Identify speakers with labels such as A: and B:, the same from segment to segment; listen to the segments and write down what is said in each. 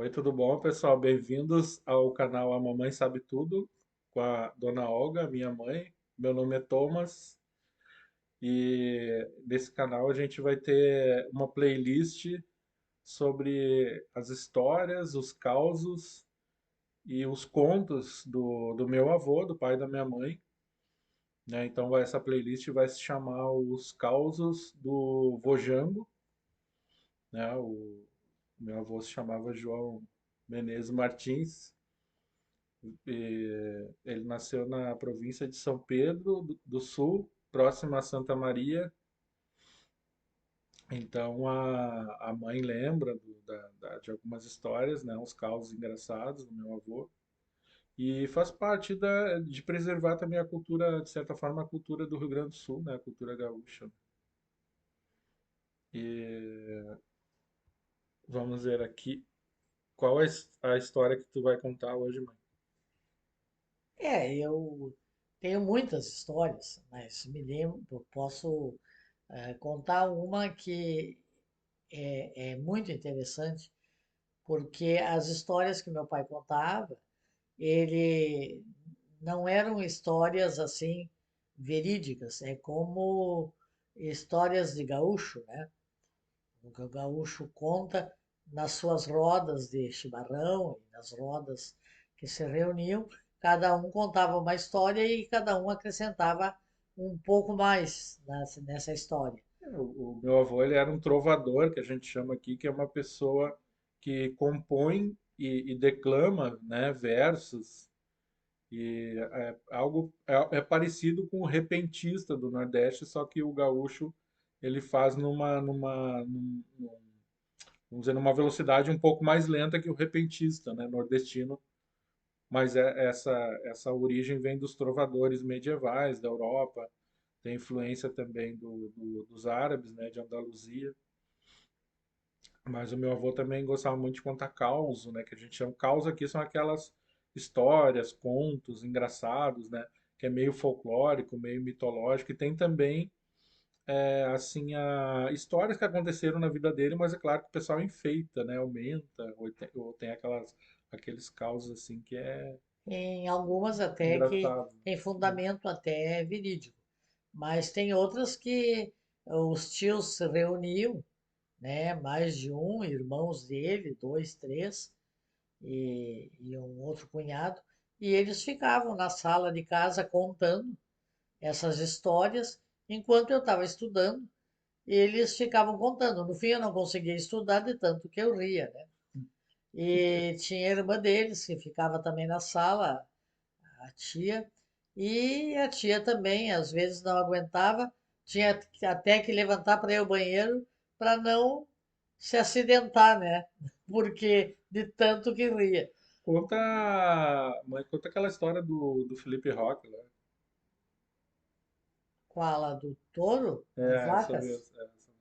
A: Oi, tudo bom, pessoal? Bem-vindos ao canal A Mamãe Sabe Tudo com a Dona Olga, minha mãe. Meu nome é Thomas e nesse canal a gente vai ter uma playlist sobre as histórias, os causos e os contos do meu avô, do pai da minha mãe, né? Então essa playlist vai se chamar Os Causos do Vojango, né? O meu avô se chamava João Menezes Martins. Ele nasceu na província de São Pedro do Sul, próximo a Santa Maria. Então a mãe lembra de algumas histórias, né, uns causos engraçados do meu avô. E faz parte de preservar também a cultura, de certa forma, a cultura do Rio Grande do Sul, né, a cultura gaúcha. E vamos ver aqui qual é a história que tu vai contar hoje, mãe.
B: Eu tenho muitas histórias, mas me lembro, eu posso contar uma que é muito interessante, porque as histórias que meu pai contava, ele não eram histórias assim verídicas, é como histórias de gaúcho, né? O que o gaúcho conta nas suas rodas de chimarrão, e nas rodas que se reuniam, cada um contava uma história e cada um acrescentava um pouco mais nessa história.
A: O meu avô, ele era um trovador, que a gente chama aqui, que é uma pessoa que compõe e declama, né, versos. E é parecido com o repentista do Nordeste, só que o gaúcho ele faz vamos dizer, numa velocidade um pouco mais lenta que o repentista, né, nordestino. Mas essa origem vem dos trovadores medievais da Europa, tem influência também dos árabes, né, de Andaluzia. Mas o meu avô também gostava muito de contar causo, né? Que a gente chama causo aqui são aquelas histórias, contos engraçados, né? Que é meio folclórico, meio mitológico. E tem também, assim, histórias que aconteceram na vida dele, mas é claro que o pessoal enfeita, né? Aumenta, ou tem aqueles causos, assim, que é
B: Em algumas até que
A: engraçado.
B: tem fundamento até verídico, mas tem outras que os tios se reuniam, né? Mais de um, irmãos dele, dois, três, e um outro cunhado, e eles ficavam na sala de casa contando essas histórias enquanto eu estava estudando. Eles ficavam contando. No fim, eu não conseguia estudar de tanto que eu ria, né? E tinha a irmã deles que ficava também na sala, a tia, e a tia também, às vezes não aguentava, tinha até que levantar para ir ao banheiro para não se acidentar, né? Porque de tanto que ria.
A: Mãe, conta aquela história do Felipe Rock, né?
B: Qual a do touro? Das
A: É, essa
B: vacas?
A: mesmo. Essa mesmo.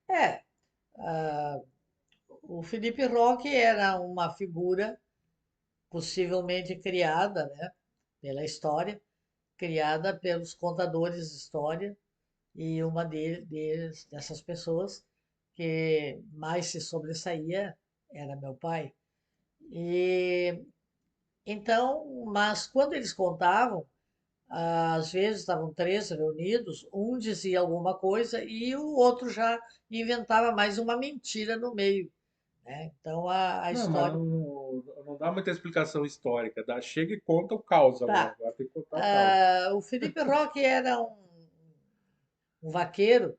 B: É, ah, o Felipe Roque era uma figura possivelmente criada, né, pela história, criada pelos contadores de história, e uma dessas pessoas que mais se sobressaía era meu pai. E então, mas quando eles contavam, às vezes estavam três reunidos, um dizia alguma coisa e o outro já inventava mais uma mentira no meio, né? Então a
A: Não, mas
B: história.
A: não dá muita explicação histórica. Chega e conta o caos agora.
B: Tá.
A: Agora tem que contar o caos.
B: O Felipe Roque era um vaqueiro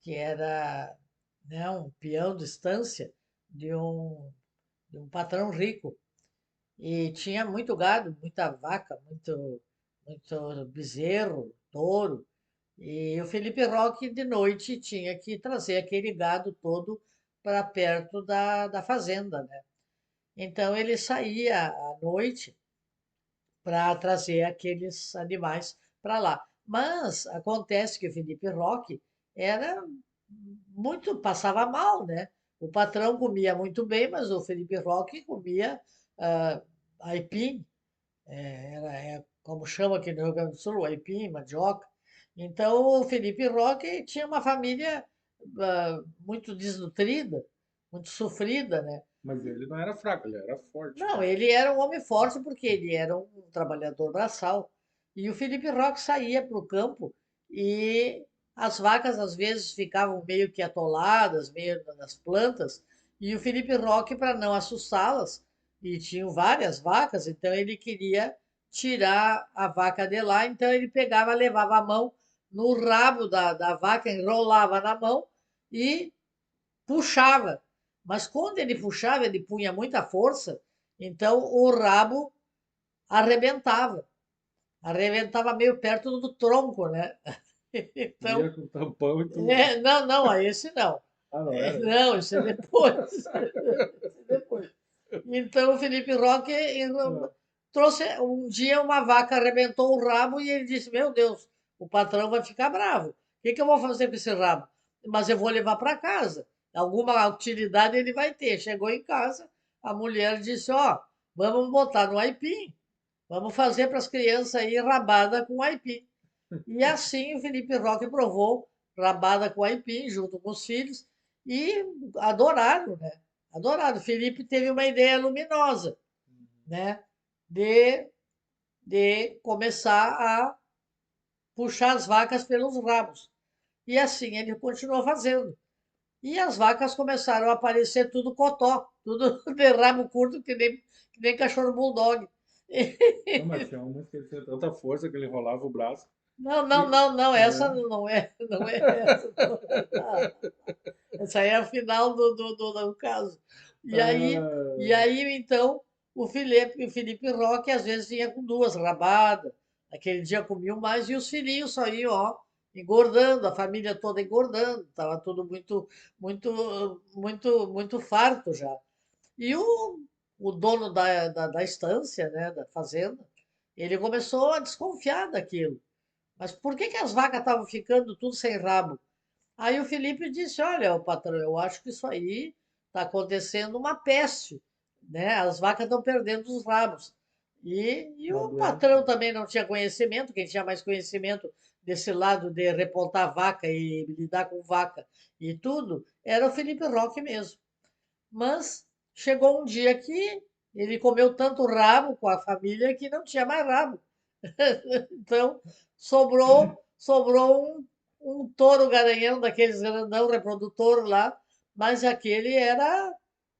B: que era, né, um peão de estância de um patrão rico. E tinha muito gado, muita vaca, muito bezerro, touro. E o Felipe Roque, de noite, tinha que trazer aquele gado todo para perto da fazenda, né? Então ele saía à noite para trazer aqueles animais para lá. Mas acontece que o Felipe Roque era passava mal, né? O patrão comia muito bem, mas o Felipe Roque comia ah, aipim, como chama aqui no Rio Grande do Sul, aipim, mandioca. Então o Felipe Roque tinha uma família muito desnutrida, muito sofrida, né?
A: Mas ele não era fraco, ele era forte,
B: Não,
A: né?
B: ele era um homem forte porque ele era um trabalhador braçal. E o Felipe Roque saía para o campo e as vacas às vezes ficavam meio que atoladas, meio nas plantas, e o Felipe Roque, para não assustá-las, e tinham várias vacas, então ele queria tirar a vaca de lá, então ele pegava, levava a mão no rabo da vaca, enrolava na mão e puxava. Mas quando ele puxava, ele punha muita força, então o rabo arrebentava. Arrebentava meio perto do tronco, né? Então,
A: Ia com tampão e tudo.
B: não, não, esse não.
A: Ah, não era?
B: Não, isso é depois. Isso é depois. Então o Felipe Roque
A: Ah,
B: trouxe um dia uma vaca arrebentou o rabo e ele disse: Meu Deus, o patrão vai ficar bravo. O que que eu vou fazer com esse rabo? Mas eu vou levar para casa. Alguma utilidade ele vai ter. Chegou em casa, a mulher disse: Ó, vamos botar no aipim. Vamos fazer para as crianças aí rabada com aipim. E assim o Felipe Roque provou rabada com aipim junto com os filhos e adoraram, né? Adoraram. O Felipe teve uma ideia luminosa, né? De, de começar a puxar as vacas pelos rabos. E assim ele continuou fazendo. E as vacas começaram a aparecer tudo cotó, tudo de rabo curto, que nem cachorro bulldog.
A: não, mas tinha umas que ele tinha tanta força que ele rolava o braço.
B: Não, não,
A: E,
B: não, não, essa
A: é.
B: não é, não é essa. Não. Essa aí é a final do caso. E aí, e
A: Ah,
B: aí, então, o Felipe Roque às vezes vinha com duas rabadas, aquele dia comiam mais, e os filhinhos só iam, ó, engordando, a família toda engordando, estava tudo muito farto já. E o dono da estância, né, da fazenda, ele começou a desconfiar daquilo. Mas por que que as vacas estavam ficando tudo sem rabo? Aí o Felipe disse: Olha, o patrão, eu acho que isso aí está acontecendo uma peste, né? As vacas estão perdendo os rabos. E
A: uma
B: o
A: doença.
B: patrão também não tinha conhecimento, quem tinha mais conhecimento desse lado de repontar vaca e lidar com vaca e tudo, era o Felipe Roque mesmo. Mas chegou um dia que ele comeu tanto rabo com a família que não tinha mais rabo. Então, sobrou um touro garanhão daqueles grandão reprodutor lá, mas aquele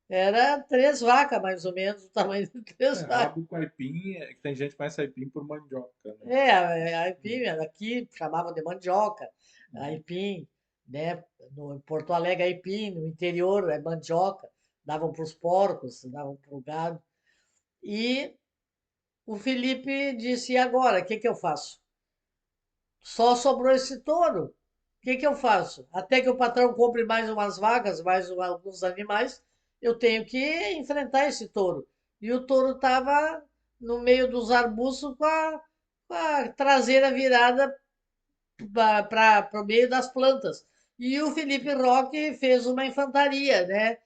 B: era três vacas, mais ou menos, o tamanho de
A: É,
B: três vacas.
A: rabo com aipim, que tem gente que conhece aipim por mandioca, né?
B: A aipim, aqui chamavam de mandioca,
A: Uhum.
B: aipim, né? No em Porto Alegre, aipim, no interior é mandioca, davam para os porcos, davam para o gado. E o Felipe disse: E agora, o que que eu faço? Só sobrou esse touro. O que que eu faço? Até que o patrão compre mais umas vacas, alguns animais, eu tenho que enfrentar esse touro. E o touro estava no meio dos arbustos com a traseira virada para o meio das plantas. E o Felipe Roque fez uma infantaria, né?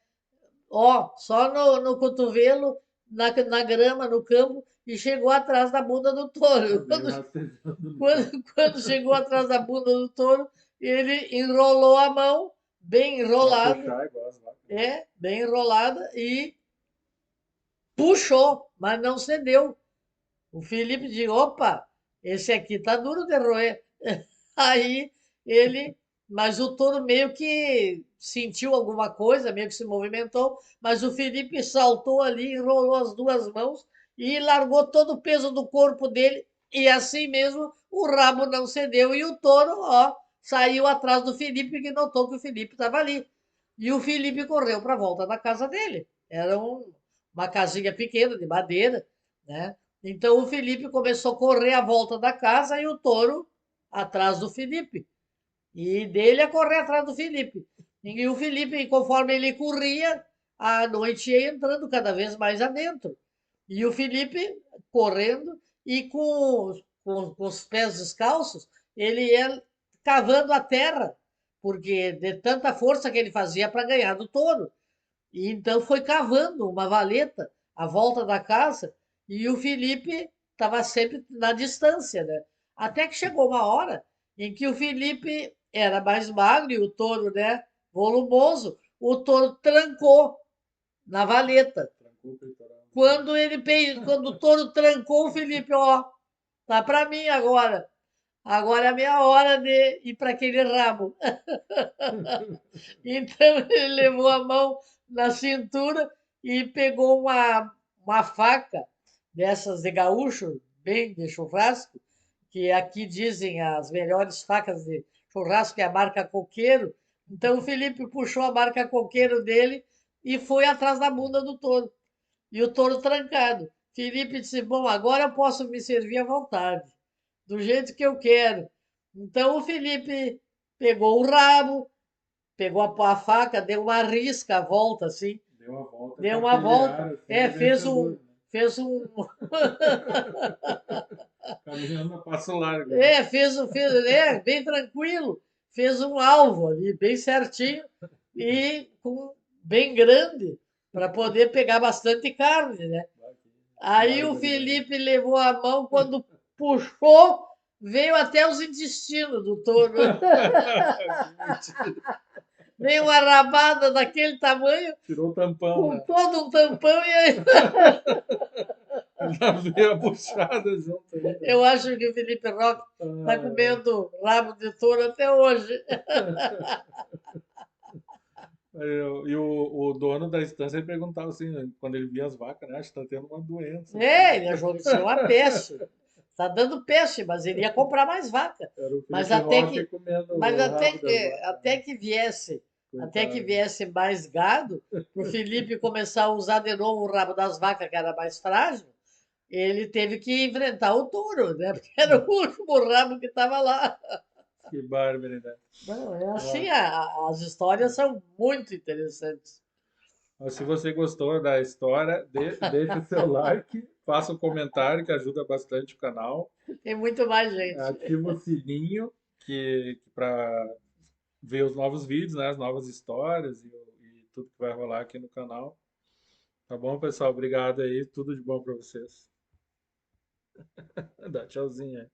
B: Ó, só no cotovelo, na grama, no campo, e chegou atrás da bunda do
A: Ah,
B: touro.
A: veio rastejando no chão.
B: Quando chegou atrás da bunda do touro, ele enrolou a mão, bem
A: Pra
B: enrolado,
A: puxar igual as vacas, né?
B: bem enrolada, e puxou, mas não cedeu. O Felipe disse: opa, esse aqui tá duro de roer. Aí ele, mas o touro meio que sentiu alguma coisa, meio que se movimentou, mas o Felipe saltou ali, enrolou as duas mãos e largou todo o peso do corpo dele, e assim mesmo o rabo não cedeu e o touro, ó, saiu atrás do Felipe, que notou que o Felipe estava ali. E o Felipe correu para a volta da casa dele. Era uma casinha pequena de madeira, né? Então o Felipe começou a correr à volta da casa e o touro atrás do Felipe. E dele a correr atrás do Felipe. E o Felipe, conforme ele corria, a noite ia entrando cada vez mais adentro. E o Felipe correndo e com os pés descalços, ele ia cavando a terra, porque de tanta força que ele fazia para ganhar do touro. E então foi cavando uma valeta à volta da casa e o Felipe estava sempre na distância, né? Até que chegou uma hora em que o Felipe era mais magro e o touro, né, volumoso, o touro trancou na valeta.
A: Trancou o peitoral.
B: Quando o touro trancou, o Felipe, ó, tá para mim agora. Agora é a minha hora de ir para aquele rabo. Então ele levou a mão na cintura e pegou uma faca dessas de gaúcho, bem de churrasco, que aqui dizem as melhores facas de churrasco, que é a marca Coqueiro. Então o Felipe puxou a marca Coqueiro dele e foi atrás da bunda do touro. E o touro trancado. Felipe disse: Bom, agora eu posso me servir à vontade, do jeito que eu quero. Então o Felipe pegou o rabo, pegou a faca, deu uma risca à volta, assim,
A: Deu uma volta com
B: deu uma
A: aquele
B: volta,
A: ar assim de vencedor, né?
B: fez um,
A: Caminhando a passo largo, né?
B: bem tranquilo, fez um alvo ali, bem certinho e bem grande, para poder pegar bastante carne, né? Aí o
A: Barbaridade.
B: Felipe levou a mão, quando puxou, veio até os intestinos do touro.
A: Que mentira.
B: Veio uma rabada daquele tamanho,
A: Tirou o tampão,
B: com
A: né?
B: todo um tampão, e aí
A: Já veio a buchada junto ainda.
B: eu acho que o Felipe Roque está
A: Ah,
B: comendo rabo de touro até hoje.
A: e o dono da estância ele perguntava assim, quando ele via as vacas, né? Acho que tá tendo uma doença aqui.
B: É, ele achou que tinha uma peste. Está dando peste, mas ele ia comprar mais vaca.
A: Era o
B: Mas
A: Felipe
B: até
A: Roque
B: que,
A: comendo
B: mas
A: o rabo das vacas, né?
B: até que
A: Coitado.
B: viesse mais gado, para o Felipe começar a usar de novo o rabo das vacas, que era mais frágil, ele teve que enfrentar o touro, né? Porque era o último rabo que estava lá.
A: Que barbaridade.
B: Não, é assim,
A: Ó,
B: as histórias são muito interessantes.
A: ó, se você gostou da história, deixe o seu like, faça um comentário que ajuda bastante o canal.
B: Tem muito mais gente.
A: Ativa o sininho que para ver os novos vídeos, né, as novas histórias e tudo que vai rolar aqui no canal. Tá bom, pessoal? Obrigado aí. Tudo de bom para vocês. Dá tchauzinho aí.